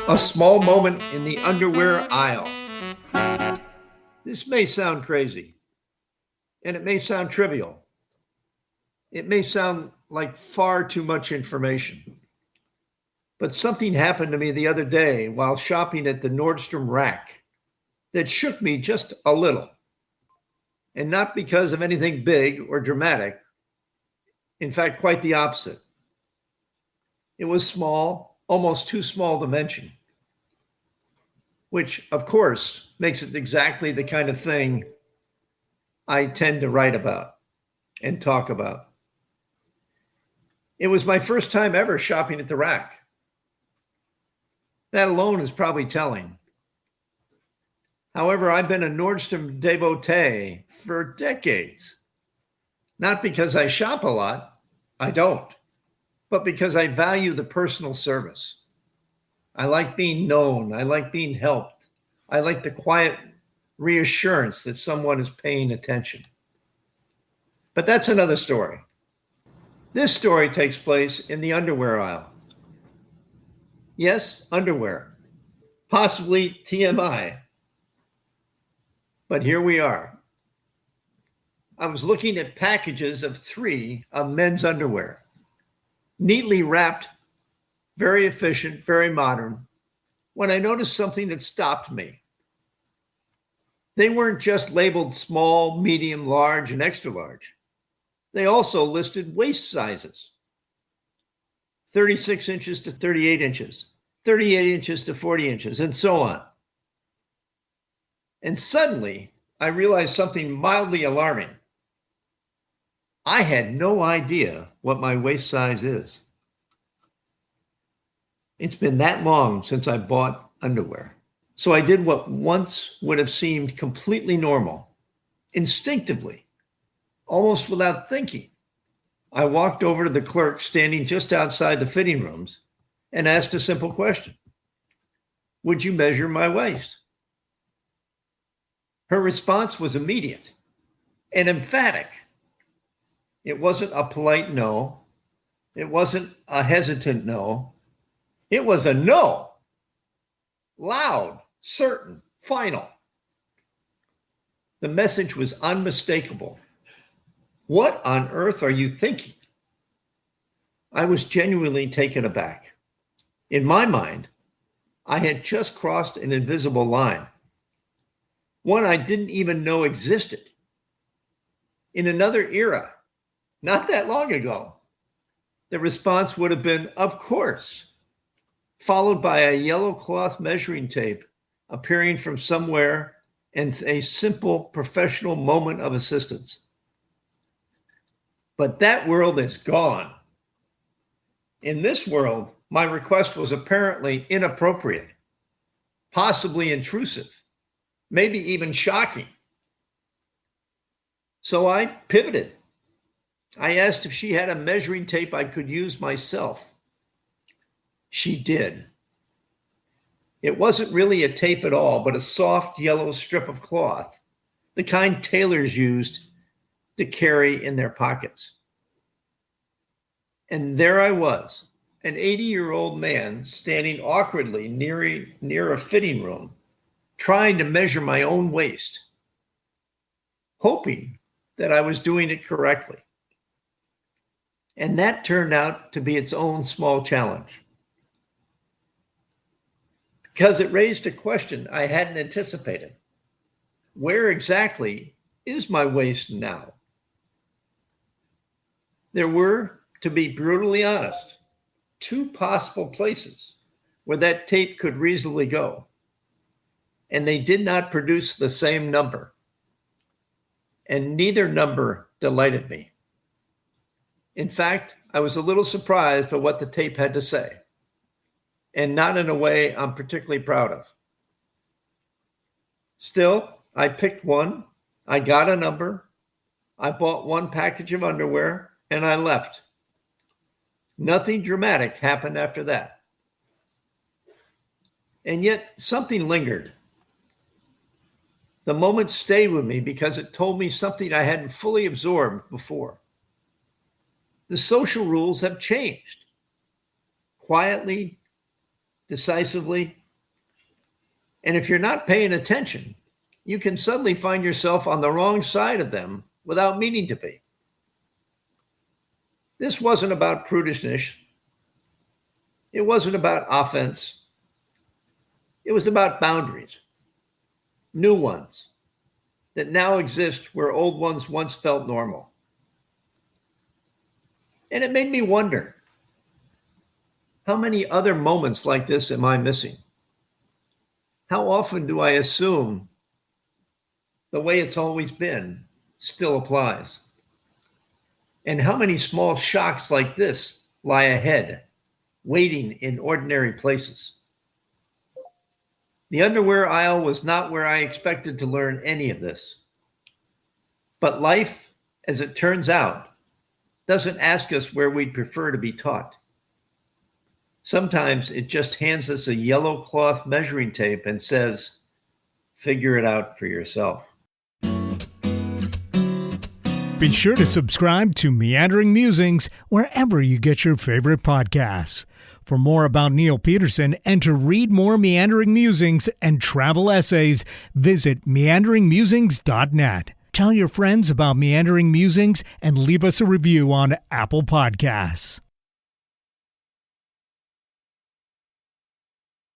A small moment in the underwear aisle. This may sound crazy, and it may sound trivial. It may sound like far too much information. But something happened to me the other day while shopping at the Nordstrom rack that shook me just a little. And not because of anything big or dramatic. In fact, quite the opposite. It was small, almost too small to mention, which, of course, makes it exactly the kind of thing I tend to write about and talk about. It was my first time ever shopping at the rack. That alone is probably telling. However, I've been a Nordstrom devotee for decades. Not because I shop a lot, I don't, but because I value the personal service. I like being known, I like being helped, I like the quiet reassurance that someone is paying attention. But that's another story. This story takes place in the underwear aisle. Yes, underwear, possibly TMI. But here we are. I was looking at packages of 3 of men's underwear, neatly wrapped, very efficient, very modern, when I noticed something that stopped me. They weren't just labeled small, medium, large, and extra large. They also listed waist sizes: 36 inches to 38 inches, 38 inches to 40 inches, and so on. And suddenly, I realized something mildly alarming. I had no idea what my waist size is. It's been that long since I bought underwear. So I did what once would have seemed completely normal. Instinctively, almost without thinking, I walked over to the clerk standing just outside the fitting rooms and asked a simple question. Would you measure my waist? Her response was immediate and emphatic. It wasn't a polite no. It wasn't a hesitant no. It was a no. Loud, certain, final. The message was unmistakable. What on earth are you thinking? I was genuinely taken aback. In my mind, I had just crossed an invisible line, one I didn't even know existed. In another era, not that long ago, the response would have been, of course, followed by a yellow cloth measuring tape appearing from somewhere and a simple professional moment of assistance. But that world is gone. In this world, my request was apparently inappropriate, possibly intrusive, maybe even shocking. So I pivoted. I asked if she had a measuring tape I could use myself. She did. It wasn't really a tape at all, but a soft yellow strip of cloth, the kind tailors used to carry in their pockets. And there I was, an 80-year-old man standing awkwardly near a fitting room, trying to measure my own waist, hoping that I was doing it correctly. And that turned out to be its own small challenge, because it raised a question I hadn't anticipated. Where exactly is my waist now? There were, to be brutally honest, 2 possible places where that tape could reasonably go, and they did not produce the same number, and neither number delighted me. In fact, I was a little surprised by what the tape had to say, and not in a way I'm particularly proud of. Still, I picked one, I got a number, I bought one package of underwear, and I left. Nothing dramatic happened after that. And yet something lingered. The moment stayed with me because it told me something I hadn't fully absorbed before. The social rules have changed. Quietly, decisively. And if you're not paying attention, you can suddenly find yourself on the wrong side of them without meaning to be. This wasn't about prudishness. It wasn't about offense. It was about boundaries, new ones that now exist where old ones once felt normal. And it made me wonder, how many other moments like this am I missing? How often do I assume the way it's always been still applies? And how many small shocks like this lie ahead, waiting in ordinary places? The underwear aisle was not where I expected to learn any of this. But life, as it turns out, doesn't ask us where we'd prefer to be taught. Sometimes it just hands us a yellow cloth measuring tape and says, figure it out for yourself. Be sure to subscribe to Meandering Musings wherever you get your favorite podcasts. For more about Neil Peterson and to read more Meandering Musings and travel essays, visit meanderingmusings.net. Tell your friends about Meandering Musings and leave us a review on Apple Podcasts.